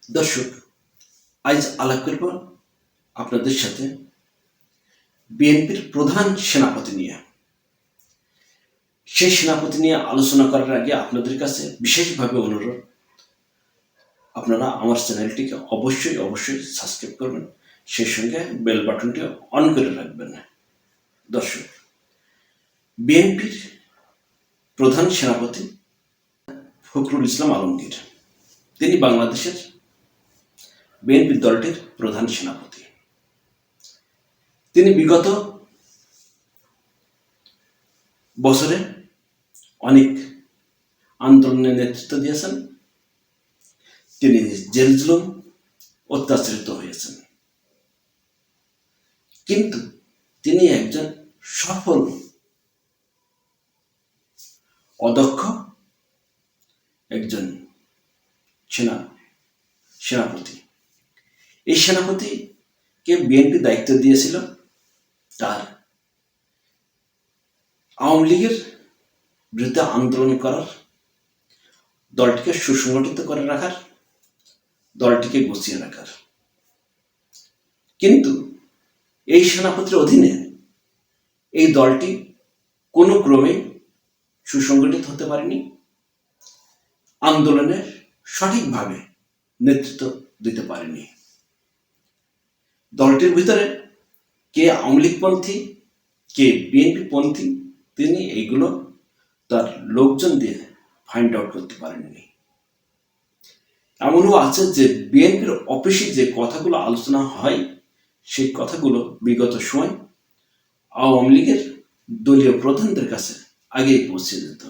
দর্শক, আজ আলাপ করব আপনাদের সাথে বিএনপির প্রধান সেনাপতি নিয়ে। সেই সেনাপতি নিয়ে আলোচনা করার আগে আপনাদের কাছে বিশেষভাবে অনুরোধ, আপনারা আমার চ্যানেলটিকে অবশ্যই সাবস্ক্রাইব করবেন, সেই সঙ্গে বেল বাটনটি অন করে রাখবেন। দর্শক, বিএনপির প্রধান সেনাপতি ফখরুল ইসলাম আলমগীর, তিনি বাংলাদেশের বিএনপি দলটির প্রধান সেনাপতি। তিনি বিগত বছরে অনেক আন্দোলনের নেতৃত্ব দিয়েছেন। তিনি জেল জুলুম অত্যাচারিত হয়েছেন, কিন্তু তিনি একজন সফল অদক্ষ একজন সেনাপতি। এই সেনাপতিকে বিএনপি দায়িত্ব দিয়েছিল তার আওয়ামী লীগের বিরুদ্ধে আন্দোলন করার, দলটিকে সুসংগঠিত করে রাখার, দলটিকে গুছিয়ে রাখার। কিন্তু এই সেনাপতির অধীনে এই দলটি কোনো ক্রমে সুসংগঠিত হতে পারেনি, আন্দোলনের সঠিকভাবে নেতৃত্ব দিতে পারেনি। দলটির ভিতরে কে আওয়ামী লীগপন্থী, কে বিএনপি পন্থী, তিনি এইগুলো তার লোকজন দিয়ে ফাইন্ড আউট করতে পারেননি। এমনও আছে যে বিএনপির অফিসে যে কথাগুলো আলোচনা হয়, সেই কথাগুলো বিগত সময় আওয়ামী লীগের দলীয় প্রধানদের কাছে আগেই পৌঁছে যেত।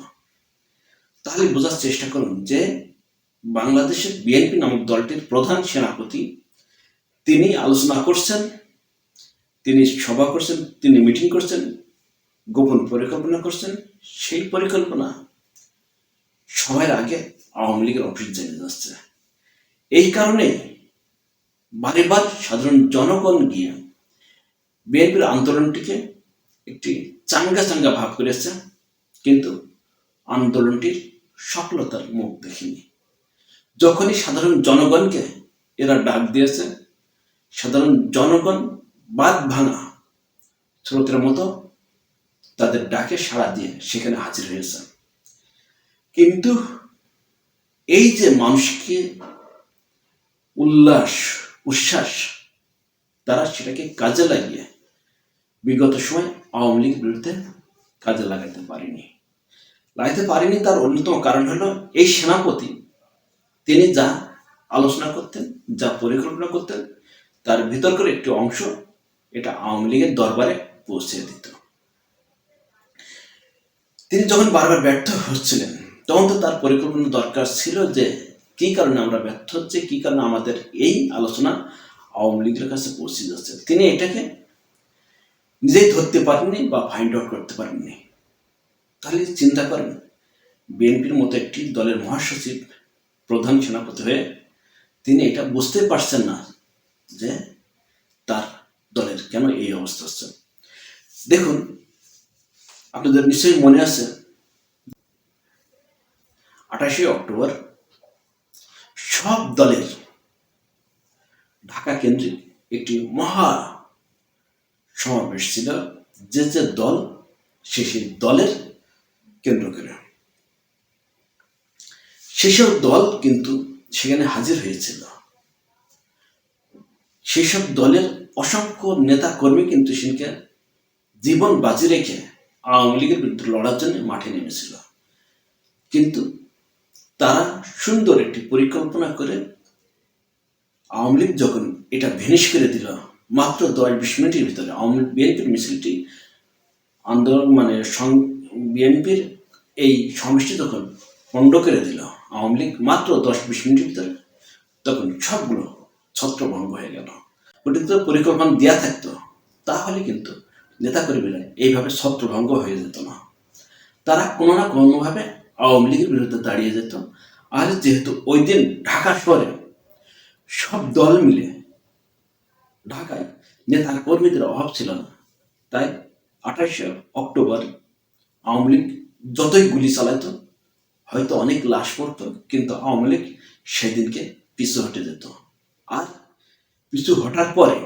তাহলে বোঝার চেষ্টা করুন যে বাংলাদেশের বিএনপি নামক দলটির প্রধান সেনাপতি, তিনি আলোচনা করছেন, তিনি সভা করছেন, তিনি মিটিং করছেন, গোপন পরিকল্পনা করছেন। সেই পরিকল্পনা সবার আগে আওয়ামী লীগের অফিস জেনে যাচ্ছে। এই কারণে বারেবার সাধারণ জনগণ গিয়ে বিএনপির আন্দোলনটিকে একটি চাঙ্গা ভাব করেছে, কিন্তু আন্দোলনটির সফলতার মুখ দেখিনি। যখনই সাধারণ জনগণকে এরা ডাক দিয়েছে, সাধারণ জনগণ বাদ ভাঙা স্রোতের মতো তাদের ডাকে সাড়া দিয়ে সেখানে হাজির হয়েছে। কিন্তু এই যে মানুষকে উচ্ছ্বাস, তারা সেটাকে কাজে লাগিয়ে বিগত সময় আওয়ামী লীগের বিরুদ্ধে কাজে লাগাতে পারেনি। তার অন্যতম কারণ হলো এই সেনাপতি, তিনি যা আলোচনা করতেন, যা পরিকল্পনা করতেন, তার ভিতরকার একটি অংশ এটা আওয়ামী লীগের দরবারে পৌঁছে দিত। তিনি যখন বারবার ব্যর্থ হচ্ছিলেন, তখন তো তার পরিকল্পনা দরকার ছিল যে কি কারণে আমরা ব্যর্থ হচ্ছে, কি কারণে আমাদের এই আলোচনা আওয়ামী লীগের কাছে পৌঁছে যাচ্ছে। তিনি এটাকে নিজেই ধরতে পারেননি বা ফাইন্ড আউট করতে পারেননি। তাহলে চিন্তা করেন, বিএনপির মতো একটি দলের মহাসচিব, প্রধান সেনাপতি হয়ে তিনি এটা বুঝতে পারছেন না যে তার দলের কেন এই অবস্থা হচ্ছে। দেখুন, আপনাদের নিশ্চয়ই মনে আছে 28শে অক্টোবর সব দলের ঢাকা কেন্দ্রিক একটি মহা সমাবেশ ছিল, যে দল সেই দলের কেন্দ্র করে। সেসব দল কিন্তু সেখানে হাজির হয়েছিল। সেসব দলের অসংখ্য নেতা কর্মী কিন্তু সেখানে জীবন বাজি রেখে আওয়ামী লীগের বিরুদ্ধে লড়ার জন্য মাঠে নেমেছিল। কিন্তু তারা সুন্দর একটি পরিকল্পনা করে আওয়ামী লীগ যখন এটা ভেনিশ করে দিল, মাত্র 10-20 মিনিটের ভিতরে বিএনপির মিছিলটি আন্দোলন বিএনপির এই সমষ্টি যখন পণ্ড করে দিল আওয়ামী লীগ মাত্র 10-20 মিনিটের ভিতরে, তখন সবগুলো ছত্রভঙ্গ হয়ে গেল। ওটি তো পরিকল্পনা দেওয়া থাকতো, তাহলে কিন্তু নেতাকর্মীরা এইভাবে ছত্রভঙ্গ হয়ে যেত না। তারা কোনো না কোনোভাবে আওয়ামী লীগের বিরুদ্ধে দাঁড়িয়ে যেত। আর যেহেতু ওই দিন ঢাকা শহরে সব দল মিলে ঢাকায় নেতা কর্মীদের অভাব ছিল না, তাই 28শে অক্টোবর আওয়ামী লীগ যতই গুলি চালাতো, হয়তো অনেক লাশ পড়তো, কিন্তু আওয়ামী লীগ সেদিনকে পিছু হটে যেত। পিছু হটার পরে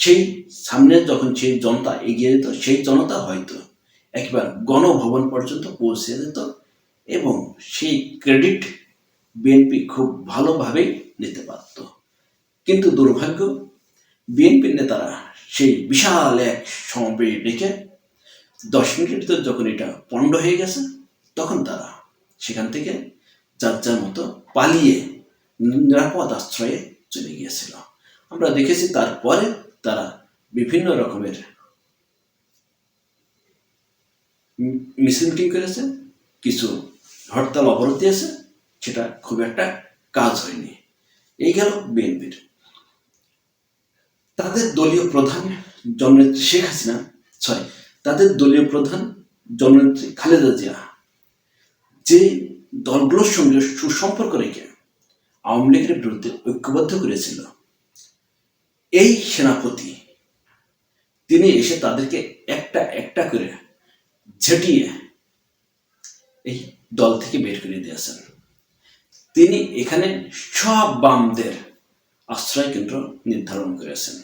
সেই সামনে যখন সেই জনতা এগিয়ে যেত, সেই জনতা হয়তো একবার গণভবন পর্যন্ত পৌঁছে যেত এবং সেই ক্রেডিট বিএনপি খুব ভালোভাবেই নিতে পারত। কিন্তু দুর্ভাগ্য, বিএনপির নেতারা সেই বিশাল এক সমাবেশ ডেকে 10 মিনিটের ভিতর যখন এটা পণ্ড হয়ে গেছে, তখন তারা সেখান থেকে যার যার মতো পালিয়ে নিরাপদ আশ্রয়ে চলে গিয়েছিল। আমরা দেখেছি তারপরে তারা বিভিন্ন রকমের মিছিল মিটিং করেছে, কিছু হরতাল অবরোধ দিয়েছে, সেটা খুব একটা কাজ হয়নি। এই গেল বিএনপির। তাদের দলীয় প্রধান জননেত্রী শেখ হাসিনা, তাদের দলীয় প্রধান জননেত্রী খালেদা জিয়া যে দলগুলোর সঙ্গে সুসম্পর্ক রেখে আওয়ামী লীগের বিরুদ্ধে ঐক্যবদ্ধ করেছিল, এই সেনাপতি তিনি এসে তাদেরকে একটা একটা করে ঝেঁটিয়ে এই দল থেকে বের করে দিয়েছেন। তিনি এখানে সব বামদের আশ্রয় কেন্দ্র নির্ধারণ করেছেন,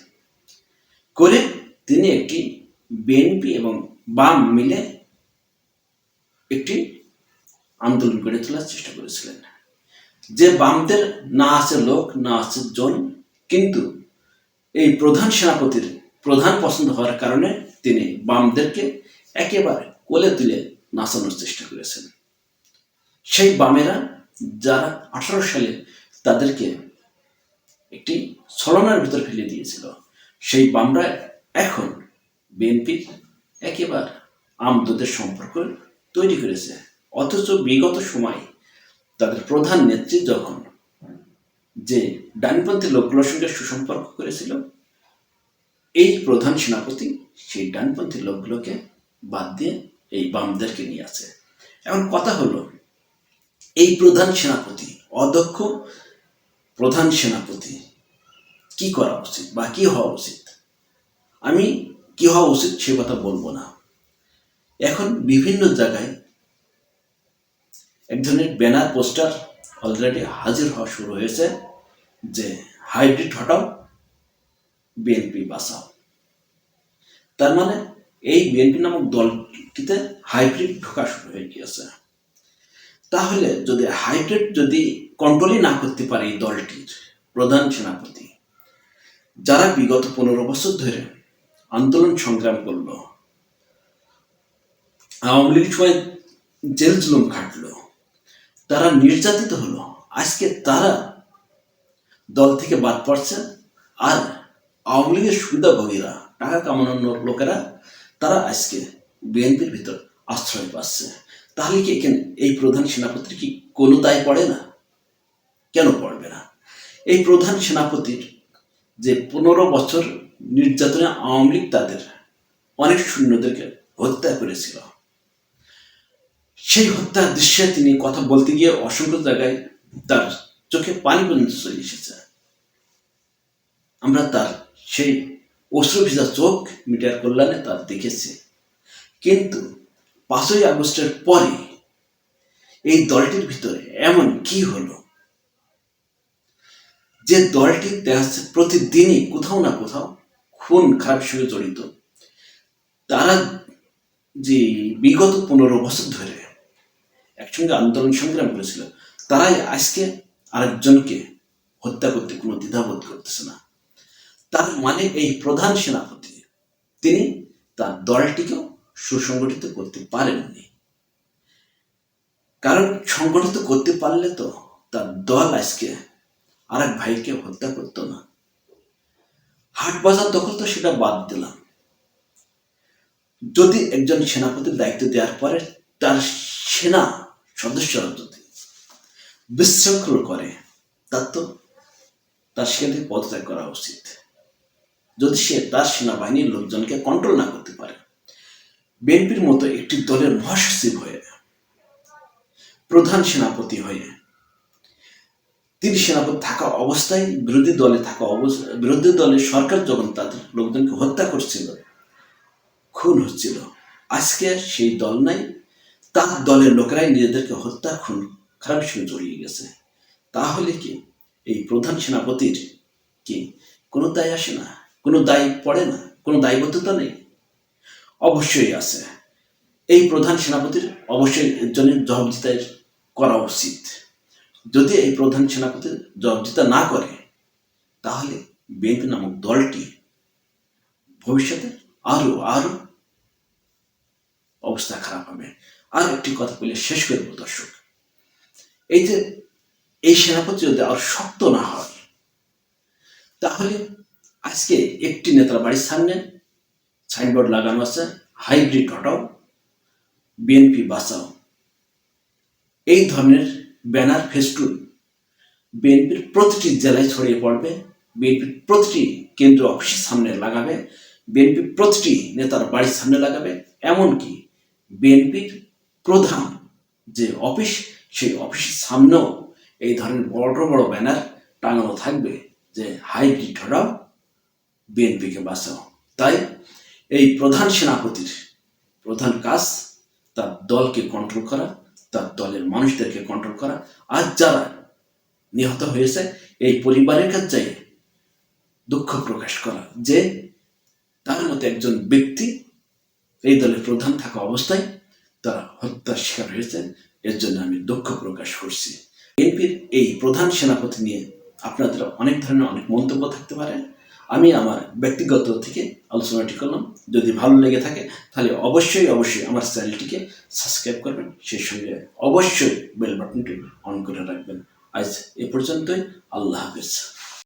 করে তিনি একটি বিএনপি এবং বাম মিলে একটি আন্দোলন গড়ে তোলার চেষ্টা করেছিলেন, যে বামদের না আছে লোক, না আছে জন, কিন্তু এই প্রধান সেনাপতির প্রধান পছন্দ হওয়ার কারণে তিনি বামদেরকে একেবারে কোলে তুলে নাচানোর চেষ্টা করেছেন। সেই বামেরা যারা 18 সালে তাদেরকে একটি ছলনার ভিতর ফেলে দিয়েছিল, সেই বামরা এখন বিএনপির একেবারে আমদদের সম্পর্ক তৈরি করেছে। অথচ বিগত সময়ে তাদের প্রধান নেত্রী যখন যে ডানপন্থী লোকগুলোর সঙ্গে সুসম্পর্ক করেছিল, এই প্রধান সেনাপতি সেই ডানপন্থী লোকগুলোকে বাদ দিয়ে এই বামদেরকে নিয়ে আছে। এখন কথা হলো, এই প্রধান সেনাপতি, অদক্ষ প্রধান সেনাপতি কি করা উচিত বা কি হওয়া উচিত? আমি কি হওয়া উচিত সে কথা বলবো না। এখন বিভিন্ন জায়গায় এক ধরনের ব্যানার পোস্টার অলরেডি হাজির হওয়া শুরু হয়েছে যে হাইব্রিড হটাও, বিএনপি বাঁচাও। তার মানে এই বিএনপি নামক দলটিতে হাইব্রিড ঢোকা শুরু হয়ে গিয়েছে। তাহলে যদি হাইব্রিড যদি কন্ট্রোলই না করতে পারে এই দলটির প্রধান সেনাপতি, যারা বিগত 15 বছর ধরে আন্দোলন সংগ্রাম করল, আওয়ামী লীগ সময় জেল জুলুম খাটলো, তারা নির্যাতিত হলো, আজকে তারা দল থেকে বাদ পড়ছে, আর আওয়ামী লীগের সুবিধাভোগীরা, টাকা কামানোর লোকেরা, তারা আজকে বিএনপির ভিতর আশ্রয় পাচ্ছে। তাহলে কি এখানে এই প্রধান সেনাপতির কি কোনো দায় পড়ে না? কেন পড়বে না? এই প্রধান সেনাপতির যে 15 বছর নির্যাতনে আওয়ামী লীগ তাদের অনেক সৈন্যদেরকে হত্যা করেছিল, সেই হত্যার দৃশ্যে তিনি কথা বলতে গিয়ে অসংখ্য জায়গায় তার চোখে পানি পর্যন্ত চলে এসেছে। আমরা তার সেই অশ্রু ভিজা চোখ মিডিয়ার কল্যাণে তার দেখেছি। কিন্তু 5ই আগস্টের পরে এই দলটির ভিতরে এমন কি হলো যে দলটি দেখা যাচ্ছে প্রতিদিনই কোথাও না কোথাও খুন খারাপ সঙ্গে জড়িত। তারা যে বিগত 15 বছর ধরে একসঙ্গে আন্দোলন সংগ্রাম করেছিল, তারাই আজকে আরেকজনকে হত্যা করতে কোনো দ্বিধাবোধ করতেছে না। তার মানে এই প্রধান সেনাপতি তিনি তার দলটিকেও সুসংগঠিত করতে পারেননি। কারণ সংগঠিত করতে পারলে তো তার দল আজকে আরেক ভাইকে হত্যা করতো না। হাট বাজার দখল তো সেটা বাদ দিলাম, যদি একজন সেনাপতির দায়িত্ব দেওয়ার পরে তার সেনা সদস্যরা যদি বিশৃঙ্খল করে, তার সেখান থেকে পদত্যাগ করা উচিত। যদি সে তার সেনাবাহিনীর লোকজনকে কন্ট্রোল না করতে পারে, বিএনপির মতো একটি দলের মহাসচিব হয়ে, প্রধান সেনাপতি হয়ে, তিনি সেনাপতি থাকা অবস্থায় বিরোধী দলের সরকার যখন তাদের লোকজনকে হত্যা করছিল, খুন হচ্ছিল, আজকে সেই দল নাই, তার দলের লোকেরাই নিজেদেরকে হত্যা খুন খারাপ সঙ্গে জড়িয়ে গেছে। তাহলে কি এই প্রধান সেনাপতির কি কোনো দায় আসে না, কোনো দায় পড়ে না, কোনো দায়বদ্ধতা নেই? অবশ্যই আছে। এই প্রধান সেনাপতির অবশ্যই এর জন্য জবাবদিহিতা করা উচিত। যদি এই প্রধান সেনাপতির জবাবদিহিতা না করে, তাহলে বিএনপি নামক দলটি ভবিষ্যতে আরো আরো অবস্থা খারাপ হবে। আর একটি কথা বলে শেষ করব দর্শক, এই যে এই সেনাপতি যদি আর শক্ত না হয়, তাহলে আজকে একটি নেতার বাড়ির সামনে সাইনবোর্ড লাগানো আছে, হাইব্রিড হটাও, বিএনপি বাঁচাও। এই ধরনের ব্যানার, ফেস্টুন বিএনপির প্রতিটি জেলায় ছড়িয়ে পড়বে, বিএনপির প্রতিটি কেন্দ্র অফিসের সামনে লাগাবে, বিএনপির প্রতিটি নেতার বাড়ির সামনে লাগাবে, এমনকি বিএনপির প্রধান যে অফিস, সেই অফিসের সামনেও এই ধরনের বড় বড় ব্যানার টাঙানো থাকবে যে হাইব্রিড হটাও, বিএনপিকে বাঁচাও। তাই এই প্রধান সেনাপতির প্রধান কাজ তার দলকে কন্ট্রোল করা, তার দলের মানুষদেরকে কন্ট্রোল করা, আর যারা নিহত হয়েছে এই পরিবারের কাছে দুঃখ প্রকাশ করা যে তার মতো একজন ব্যক্তি এই দলের প্রধান থাকা অবস্থায় তারা হত্যার শিকার হয়েছে। এর জন্য আমি দুঃখ প্রকাশ করছি। বিএনপির এই প্রধান সেনাপতি নিয়ে আপনাদের অনেক ধরনের অনেক মন্তব্য থাকতে পারে। আমি আমার ব্যক্তিগত থেকে আলোচনাটি করলাম। যদি ভালো লেগে থাকে তাহলে অবশ্যই আমার চ্যানেলটিকে সাবস্ক্রাইব করবেন, সেই সঙ্গে অবশ্যই বেল বাটনটি অন করে রাখবেন। আজ এ পর্যন্তই। আল্লাহ হাফেজ।